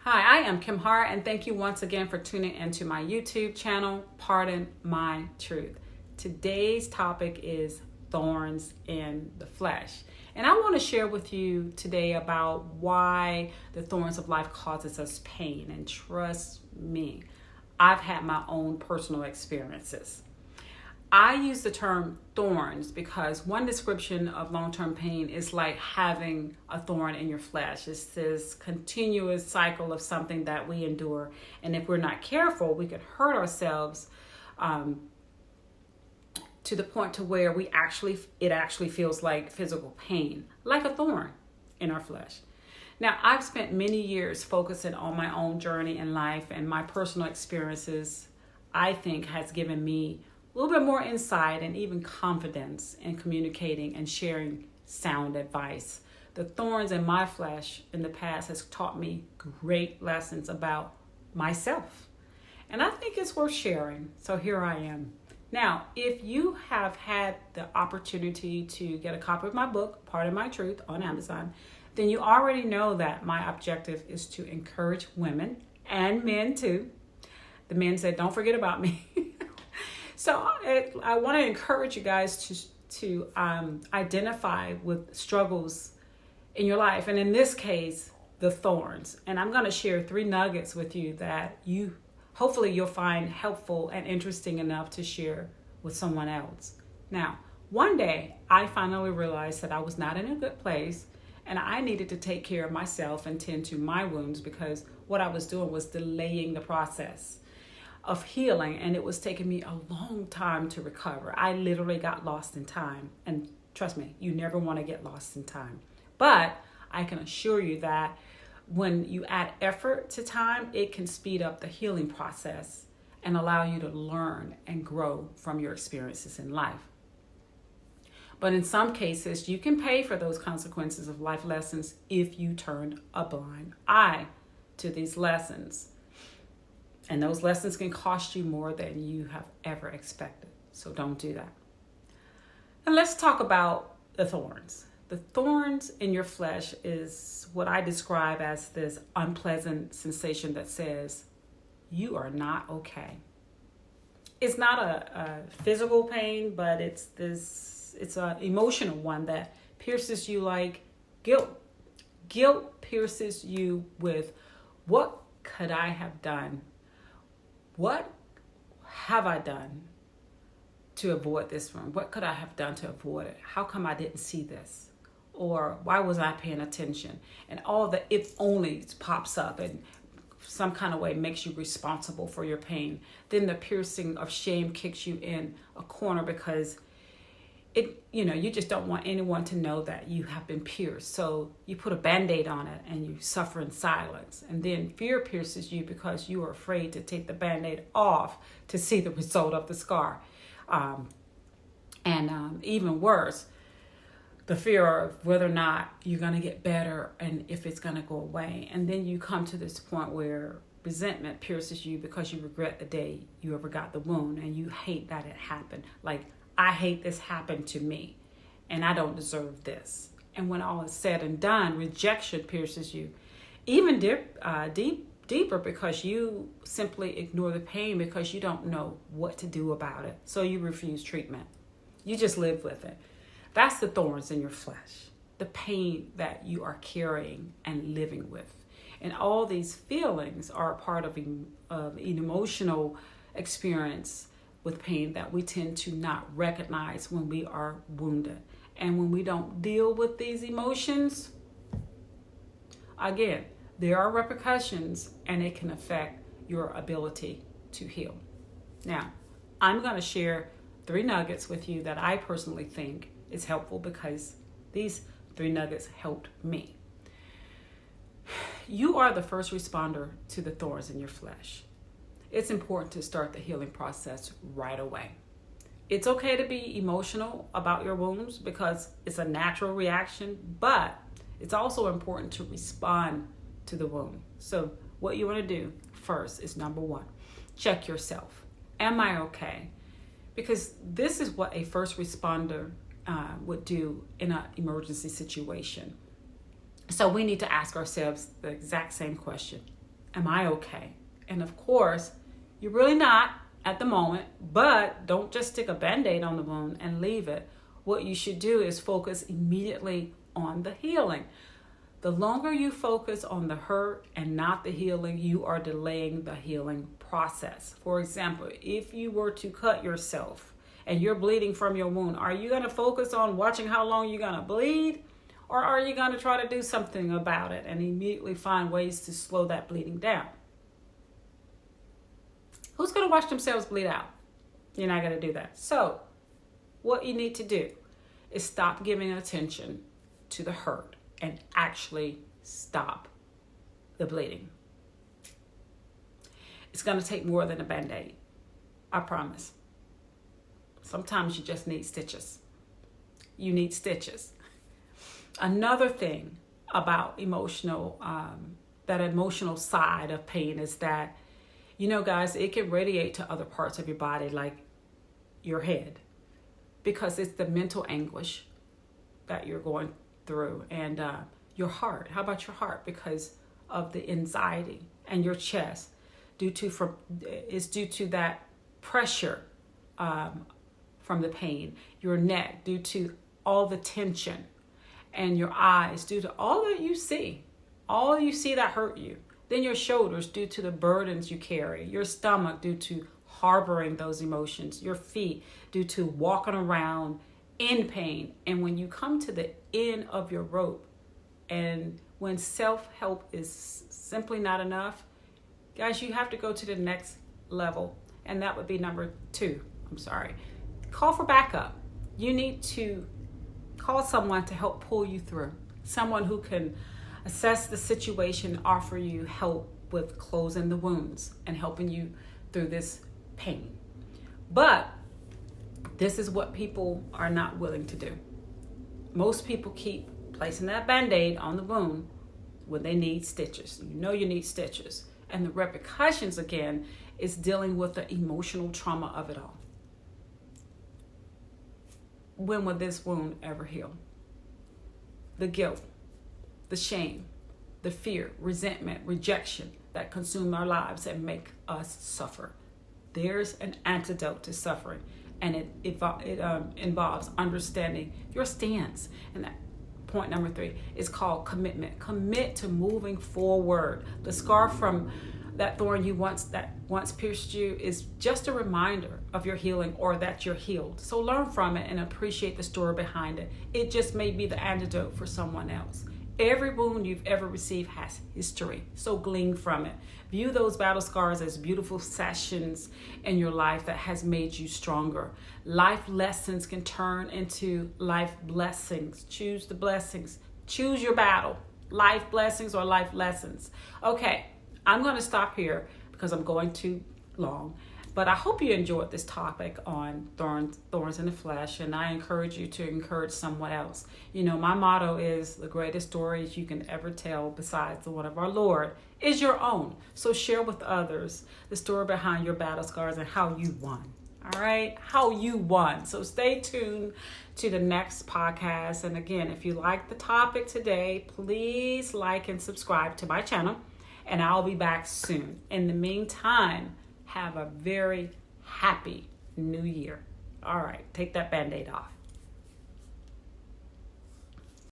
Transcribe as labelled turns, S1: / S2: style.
S1: Hi, I am Kim Hart, and thank you once again for tuning into my YouTube channel, Pardon My Truth. Today's topic is thorns in the flesh. And I want to share with you today about why the thorns of life causes us pain. And trust me, I've had my own personal experiences. I use the term thorns because one description of long-term pain is like having a thorn in your flesh. It's this continuous cycle of something that we endure. And if we're not careful, we could hurt ourselves to the point to where it actually feels like physical pain, like a thorn in our flesh. Now, I've spent many years focusing on my own journey in life, and my personal experiences, I think, has given me a little bit more insight and even confidence in communicating and sharing sound advice. The thorns in my flesh in the past has taught me great lessons about myself. And I think it's worth sharing. So here I am. Now, if you have had the opportunity to get a copy of my book, Pardon My Truth, on Amazon, then you already know that my objective is to encourage women and men too. The men said, don't forget about me. So I want to encourage you guys to identify with struggles in your life. And in this case, the thorns. And I'm going to share 3 nuggets with you that hopefully you'll find helpful and interesting enough to share with someone else. Now, one day I finally realized that I was not in a good place and I needed to take care of myself and tend to my wounds, because what I was doing was delaying the process of healing, and it was taking me a long time to recover. I literally got lost in time. And trust me, you never want to get lost in time. But I can assure you that when you add effort to time, it can speed up the healing process and allow you to learn and grow from your experiences in life. But in some cases, you can pay for those consequences of life lessons if you turn a blind eye to these lessons. And those lessons can cost you more than you have ever expected. So don't do that. And let's talk about the thorns. The thorns in your flesh is what I describe as this unpleasant sensation that says, you are not okay. It's not a physical pain, but it's an emotional one that pierces you like guilt. Guilt pierces you with, what could I have done? What have I done to avoid this one? What could I have done to avoid it? How come I didn't see this? Or why was I paying attention? And all the if onlys pops up and some kind of way makes you responsible for your pain. Then the piercing of shame kicks you in a corner because you just don't want anyone to know that you have been pierced. So you put a bandaid on it and you suffer in silence. And then fear pierces you because you are afraid to take the bandaid off to see the result of the scar. Even worse, the fear of whether or not you're going to get better and if it's going to go away. And then you come to this point where resentment pierces you because you regret the day you ever got the wound and you hate that it happened. Like, I hate this happened to me and I don't deserve this. And when all is said and done, rejection pierces you even deeper because you simply ignore the pain because you don't know what to do about it. So you refuse treatment. You just live with it. That's the thorns in your flesh, the pain that you are carrying and living with. And all these feelings are a part of an emotional experience with pain that we tend to not recognize when we are wounded. And when we don't deal with these emotions, again, there are repercussions and it can affect your ability to heal. Now, I'm going to share 3 nuggets with you that I personally think is helpful because these 3 nuggets helped me. You are the first responder to the thorns in your flesh. It's important to start the healing process right away. It's okay to be emotional about your wounds because it's a natural reaction, but it's also important to respond to the wound. So what you want to do first is, number 1, check yourself. Am I okay? Because this is what a first responder would do in an emergency situation. So we need to ask ourselves the exact same question. Am I okay? And of course, you're really not at the moment, but don't just stick a band-aid on the wound and leave it. What you should do is focus immediately on the healing. The longer you focus on the hurt and not the healing, you are delaying the healing process. For example, if you were to cut yourself and you're bleeding from your wound, are you going to focus on watching how long you're going to bleed? Or are you going to try to do something about it and immediately find ways to slow that bleeding down? Who's going to watch themselves bleed out? You're not going to do that. So what you need to do is stop giving attention to the hurt and actually stop the bleeding. It's going to take more than a band-aid. I promise. Sometimes you just need stitches. You need stitches. Another thing about that emotional side of pain is that, guys, it can radiate to other parts of your body, like your head, because it's the mental anguish that you're going through, and your heart. How about your heart? Because of the anxiety, and your chest, due to that pressure from the pain. Your neck, due to all the tension, and your eyes, due to all that you see that hurt you. Then your shoulders, due to the burdens you carry. Your stomach, due to harboring those emotions. Your feet, due to walking around in pain. And when you come to the end of your rope, and when self-help is simply not enough, guys, you have to go to the next level. And that would be number 2. Call for backup. You need to call someone to help pull you through. Someone who can assess the situation, offer you help with closing the wounds and helping you through this pain. But this is what people are not willing to do. Most people keep placing that band-aid on the wound when they need stitches. You need stitches. And the repercussions, again, is dealing with the emotional trauma of it all. When will this wound ever heal? The guilt, the shame, the fear, resentment, rejection that consume our lives and make us suffer. There's an antidote to suffering, and it involves understanding your stance. And that point number 3 is called commitment. Commit to moving forward. The scar from that thorn that once pierced you is just a reminder of your healing, or that you're healed. So learn from it and appreciate the story behind it. It just may be the antidote for someone else. Every wound you've ever received has history, so glean from it. View those battle scars as beautiful sessions in your life that has made you stronger. Life lessons can turn into life blessings. Choose the blessings. Choose your battle. Life blessings or life lessons. Okay, I'm going to stop here because I'm going too long. But I hope you enjoyed this topic on thorns in the flesh, and I encourage you to encourage someone else. My motto is the greatest stories you can ever tell besides the one of our Lord is your own. So share with others the story behind your battle scars and how you won. All right? How you won. So stay tuned to the next podcast. And again, if you like the topic today, please like and subscribe to my channel, and I'll be back soon. In the meantime, have a very happy new year. All right, take that band-aid off.